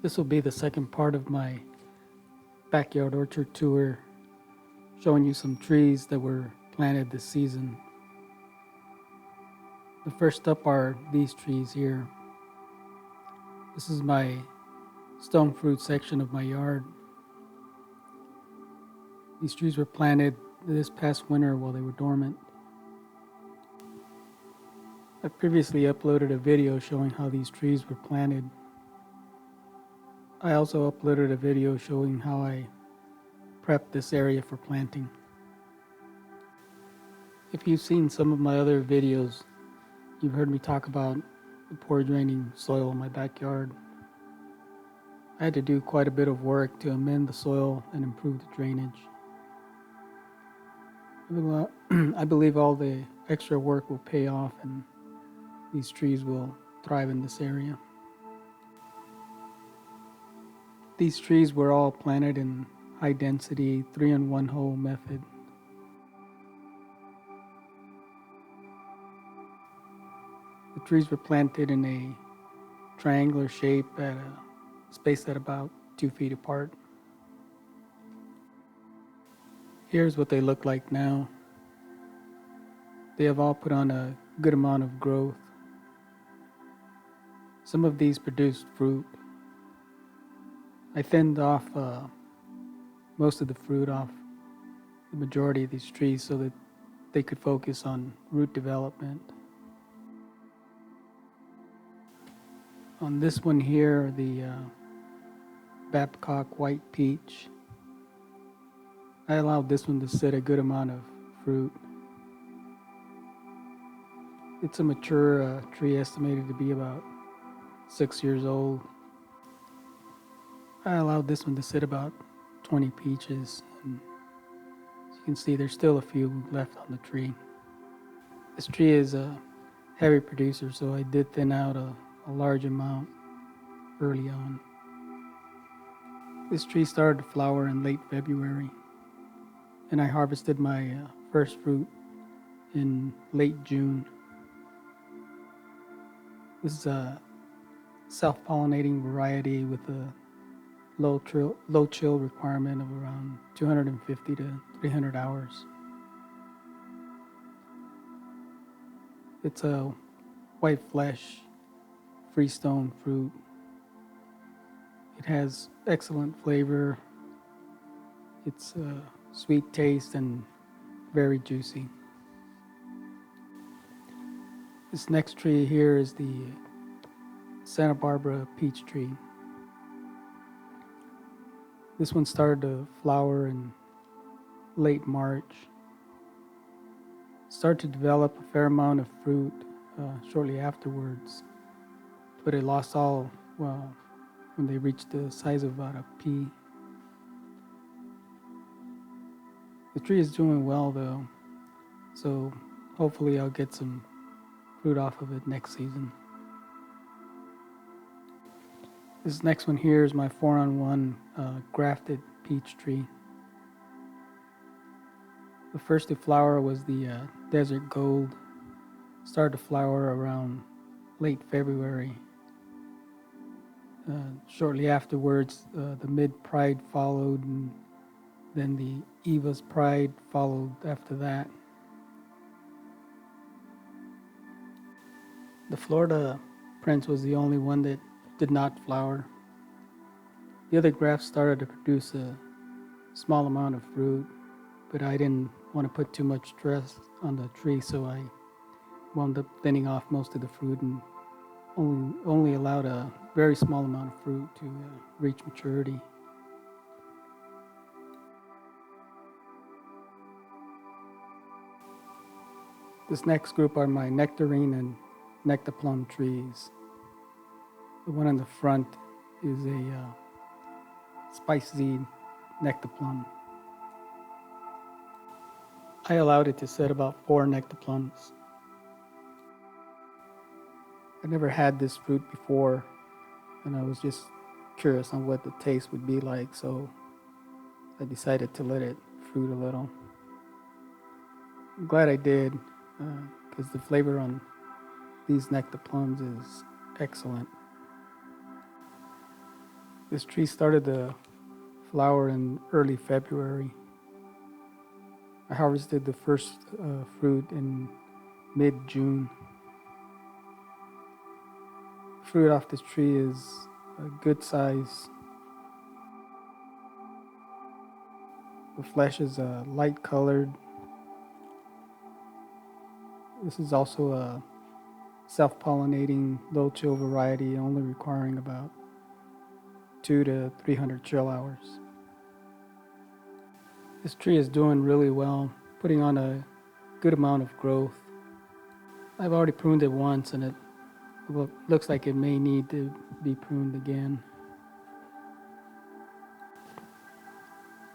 This will be the second part of my backyard orchard tour, showing you some trees that were planted this season. The first up are these trees here. This is my stone fruit section of my yard. These trees were planted this past winter while they were dormant. I previously uploaded a video showing how these trees were planted. I also uploaded a video showing how I prepped this area for planting. If you've seen some of my other videos, you've heard me talk about the poor draining soil in my backyard. I had to do quite a bit of work to amend the soil and improve the drainage. I believe all the extra work will pay off and these trees will thrive in this area. These trees were all planted in high density 3-in-1 hole method. The trees were planted in a triangular shape at a space at about 2 feet apart. Here's what they look like now. They have all put on a good amount of growth. Some of these produced fruit. I thinned off most of the fruit off the majority of these trees so that they could focus on root development. On this one here, the Babcock White Peach, I allowed this one to sit a good amount of fruit. It's a mature tree, estimated to be about 6 years old. I allowed this one to sit about 20 peaches, and as you can see, there's still a few left on the tree. This tree is a heavy producer, so I did thin out a large amount early on. This tree started to flower in late February, and I harvested my first fruit in late June. This is a self-pollinating variety with a low chill requirement of around 250 to 300 hours. It's a white flesh, freestone fruit. It has excellent flavor. It's a sweet taste and very juicy. This next tree here is the Santa Barbara peach tree. This one started to flower in late March. Started to develop a fair amount of fruit shortly afterwards, but it lost all when they reached the size of about a pea. The tree is doing well though, so hopefully I'll get some fruit off of it next season. This next one here is my 4-on-1 grafted peach tree. The first to flower was the Desert Gold. Started to flower around late February. Shortly afterwards, the Mid Pride followed, and then the Eva's Pride followed after that. The Florida Prince was the only one that did not flower. The other grafts started to produce a small amount of fruit, but I didn't want to put too much stress on the tree, so I wound up thinning off most of the fruit and only allowed a very small amount of fruit to reach maturity. This next group are my Nectarine and Nectaplum trees. The one in the front is a spicy Nectaplum. I allowed it to set about 4 Nectaplums. I never had this fruit before, and I was just curious on what the taste would be like, so I decided to let it fruit a little. I'm glad I did, because the flavor on these Nectaplums is excellent. This tree started to flower in early February. I harvested the first fruit in mid-June. Fruit off this tree is a good size. The flesh is light colored. This is also a self-pollinating low chill variety, only requiring about 200 to 300 chill hours. This tree is doing really well, putting on a good amount of growth. I've already pruned it once and it looks like it may need to be pruned again.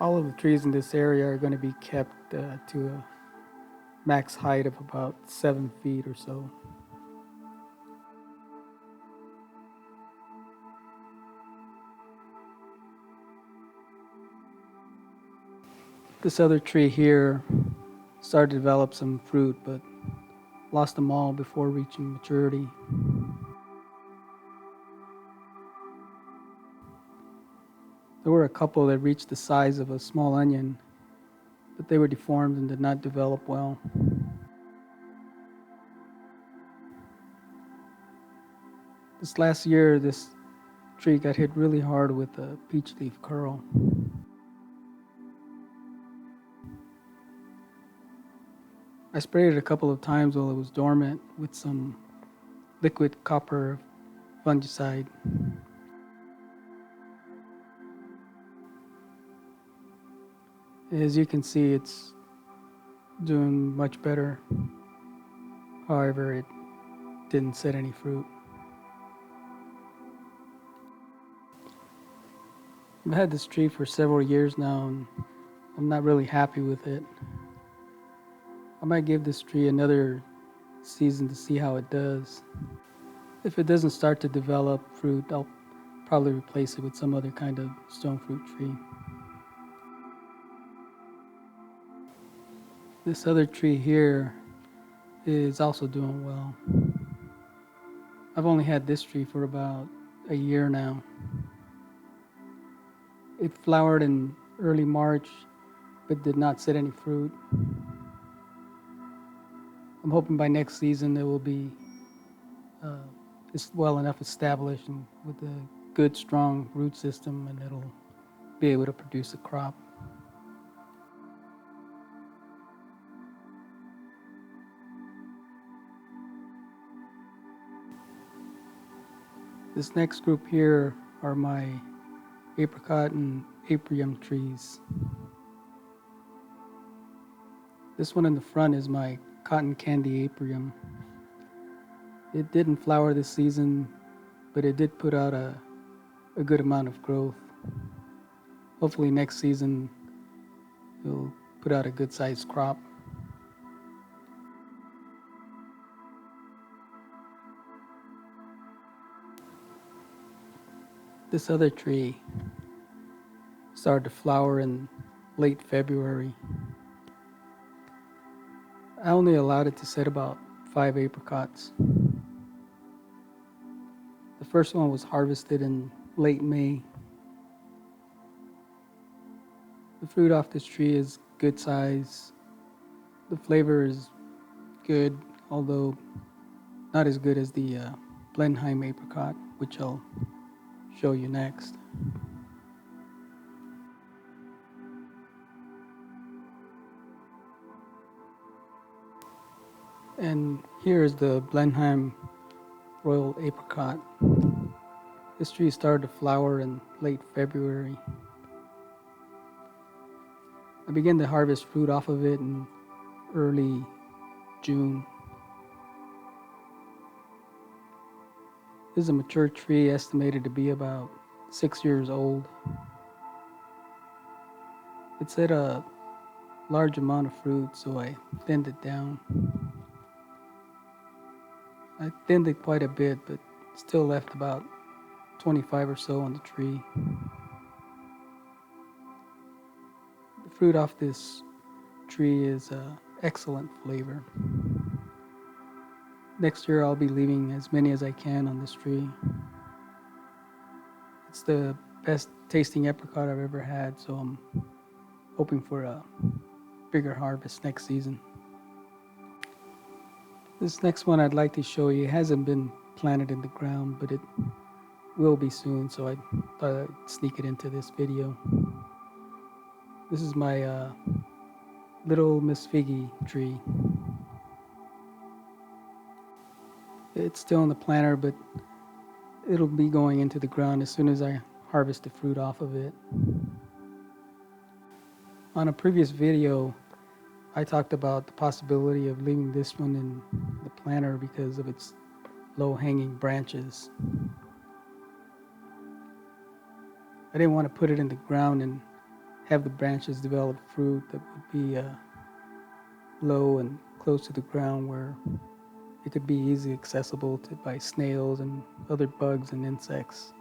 All of the trees in this area are going to be kept to a max height of about 7 feet or so. This other tree here started to develop some fruit, but lost them all before reaching maturity. There were a couple that reached the size of a small onion, but they were deformed and did not develop well. This last year, this tree got hit really hard with a peach leaf curl. I sprayed it a couple of times while it was dormant with some liquid copper fungicide. As you can see, it's doing much better. However, it didn't set any fruit. I've had this tree for several years now and I'm not really happy with it. I might give this tree another season to see how it does. If it doesn't start to develop fruit, I'll probably replace it with some other kind of stone fruit tree. This other tree here is also doing well. I've only had this tree for about a year now. It flowered in early March, but did not set any fruit. I'm hoping by next season it will be well enough established and with a good, strong root system, and it'll be able to produce a crop. This next group here are my apricot and aprium trees. This one in the front is my Cot-N-Candy aprium. It didn't flower this season, but it did put out a good amount of growth. Hopefully next season it'll put out a good sized crop. This other tree started to flower in late February. I only allowed it to set about 5 apricots. The first one was harvested in late May. The fruit off this tree is good size. The flavor is good, although not as good as the Blenheim apricot, which I'll show you next. And here is the Blenheim Royal Apricot. This tree started to flower in late February. I began to harvest fruit off of it in early June. This is a mature tree estimated to be about 6 years old. It's at a large amount of fruit, so I thinned it down. I thinned it quite a bit, but still left about 25 or so on the tree. The fruit off this tree is excellent flavor. Next year I'll be leaving as many as I can on this tree. It's the best tasting apricot I've ever had, so I'm hoping for a bigger harvest next season. This next one I'd like to show you hasn't been planted in the ground, but it will be soon, so I thought I'd sneak it into this video. This is my little Miss Figgy tree. It's still in the planter, but it'll be going into the ground as soon as I harvest the fruit off of it. On a previous video, I talked about the possibility of leaving this one in the planter because of its low-hanging branches. I didn't want to put it in the ground and have the branches develop fruit that would be low and close to the ground where it could be easily accessible by snails and other bugs and insects.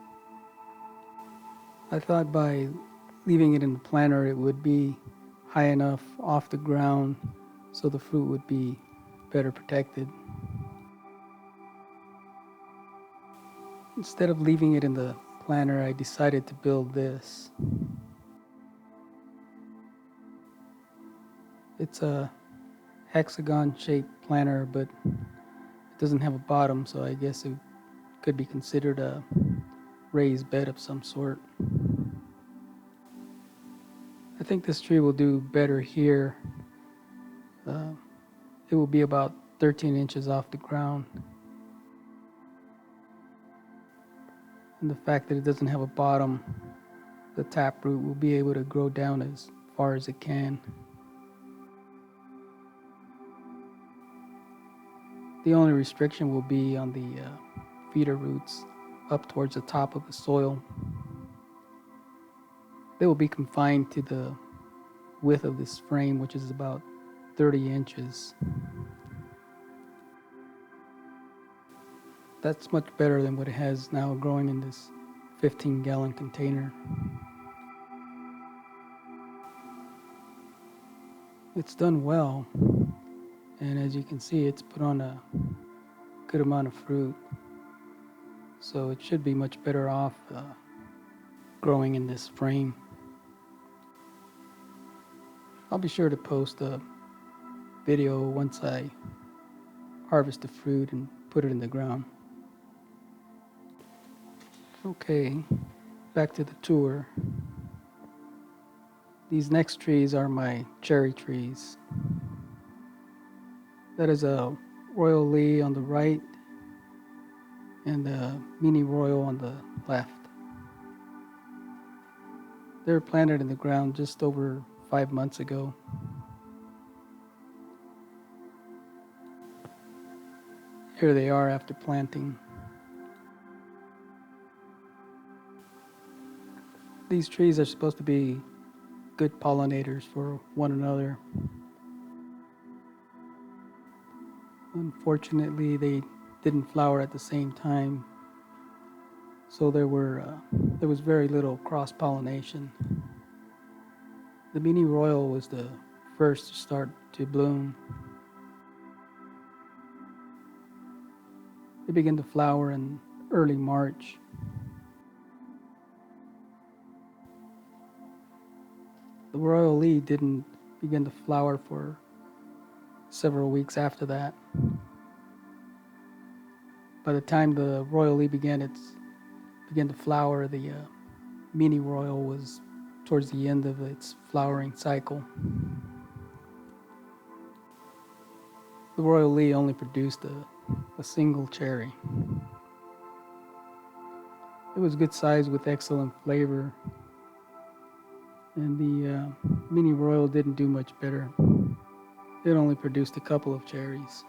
I thought by leaving it in the planter it would be high enough off the ground so the fruit would be better protected. Instead of leaving it in the planter, I decided to build this. It's a hexagon-shaped planter, but it doesn't have a bottom, so I guess it could be considered a raised bed of some sort. I think this tree will do better here. It will be about 13 inches off the ground. And the fact that it doesn't have a bottom, the taproot will be able to grow down as far as it can. The only restriction will be on the feeder roots up towards the top of the soil. They will be confined to the width of this frame, which is about 30 inches. That's much better than what it has now growing in this 15-gallon container. It's done well, and as you can see, it's put on a good amount of fruit, so it should be much better off growing in this frame. I'll be sure to post a video once I harvest the fruit and put it in the ground. Okay, back to the tour. These next trees are my cherry trees. That is a Royal Lee on the right and a Mini Royal on the left. They were planted in the ground just over 5 months ago. Here they are after planting. These trees are supposed to be good pollinators for one another. Unfortunately, they didn't flower at the same time, so there was very little cross-pollination. The Mini Royal was the first to start to bloom. It began to flower in early March. The Royal Lee didn't begin to flower for several weeks after that. By the time the Royal Lee began to flower, the Mini Royal was towards the end of its flowering cycle. The Royal Lee only produced a single cherry. It was good size with excellent flavor, and the Mini Royal didn't do much better. It only produced a couple of cherries.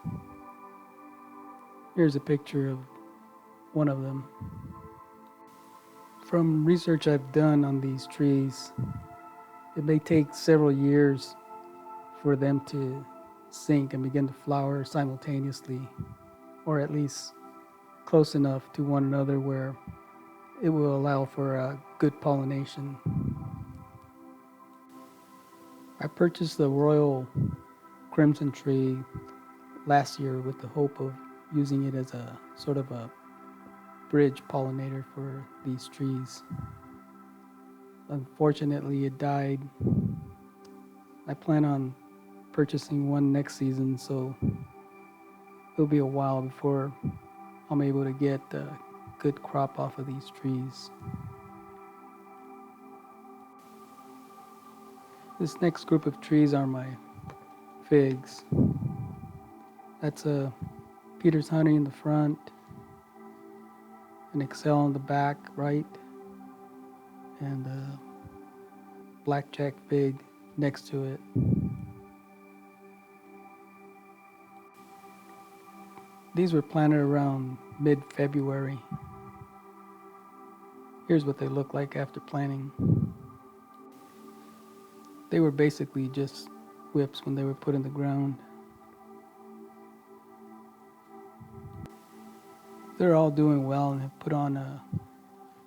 Here's a picture of one of them. From research I've done on these trees, it may take several years for them to sink and begin to flower simultaneously, or at least close enough to one another where it will allow for a good pollination. I purchased the Royal Crimson tree last year with the hope of using it as a sort of a bridge pollinator for these trees. unfortunately it died. I plan on purchasing one next season, so it'll be a while before I'm able to get a good crop off of these trees. This next group of trees are my figs. That's a Peter's honey in the front, an Excel in the back right, and a blackjack fig next to it. These were planted around mid-February. Here's what they look like after planting. They were basically just whips when they were put in the ground. They're all doing well and have put on a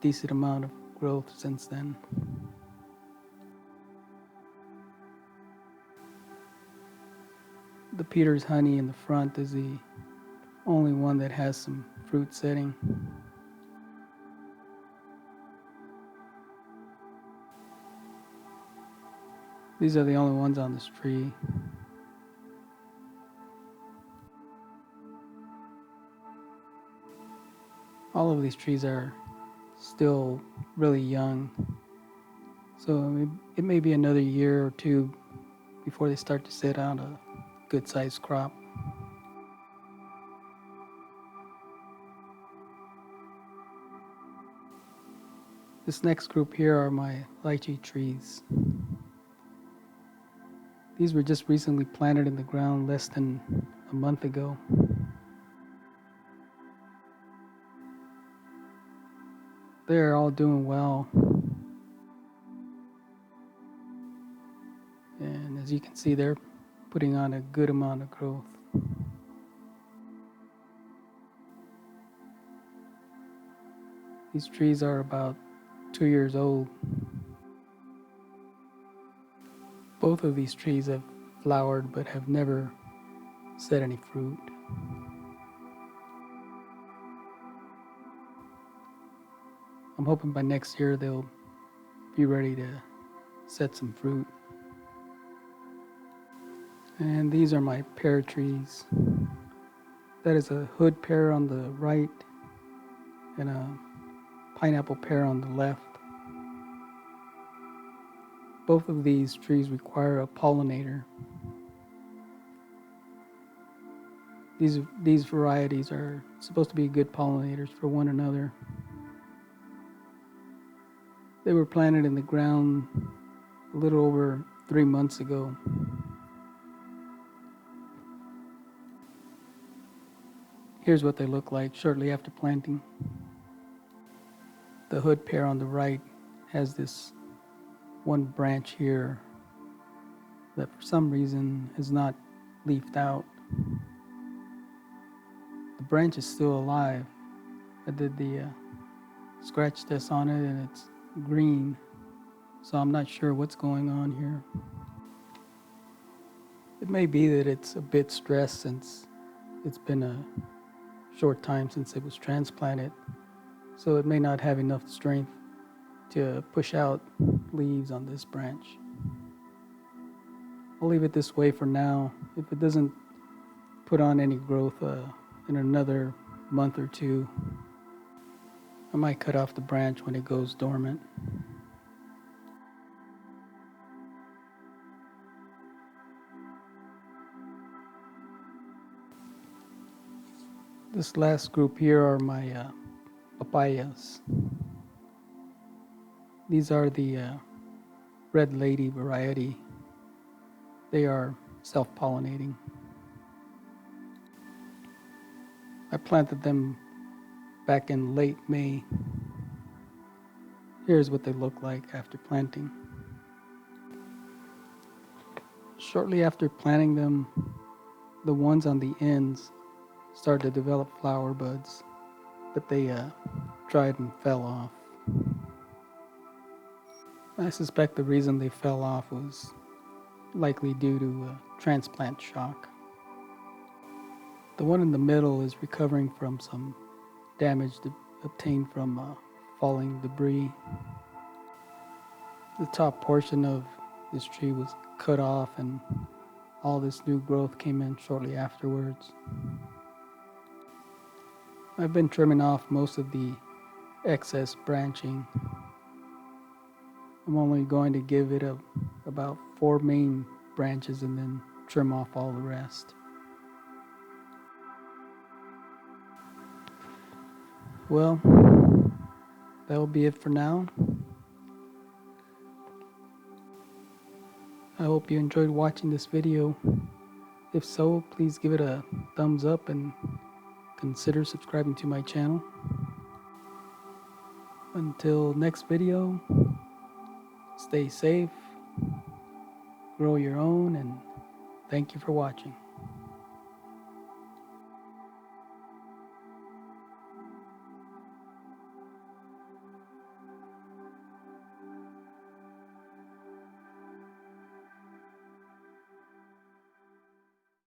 decent amount of growth since then. The Peter's honey in the front is the only one that has some fruit setting. These are the only ones on this tree. All of these trees are still really young, so it may be another year or two before they start to set out a good-sized crop. This next group here are my lychee trees. These were just recently planted in the ground less than a month ago. They're all doing well. And as you can see, they're putting on a good amount of growth. These trees are about 2 years old. Both of these trees have flowered but have never set any fruit. I'm hoping by next year they'll be ready to set some fruit. And these are my pear trees. That is a hood pear on the right and a pineapple pear on the left. Both of these trees require a pollinator. These varieties are supposed to be good pollinators for one another. They were planted in the ground a little over 3 months ago. Here's what they look like shortly after planting. The hood pear on the right has this one branch here that for some reason is not leafed out. The branch is still alive. I did the scratch test on it and it's green, so I'm not sure what's going on here. It may be that it's a bit stressed since it's been a short time since it was transplanted, so it may not have enough strength to push out leaves on this branch. I'll leave it this way for now. If it doesn't put on any growth in another month or two, I might cut off the branch when it goes dormant. This last group here are my papayas. These are the red lady variety. They are self-pollinating. I planted them back in late May. Here's what they look like after planting. Shortly after planting them, the ones on the ends started to develop flower buds, but they dried and fell off. I suspect the reason they fell off was likely due to transplant shock. The one in the middle is recovering from some damage obtained from falling debris. The top portion of this tree was cut off and all this new growth came in shortly afterwards. I've been trimming off most of the excess branching. I'm only going to give it about 4 main branches and then trim off all the rest. Well, that will be it for now. I hope you enjoyed watching this video. If so, please give it a thumbs up and consider subscribing to my channel. Until next video, stay safe, grow your own, and thank you for watching.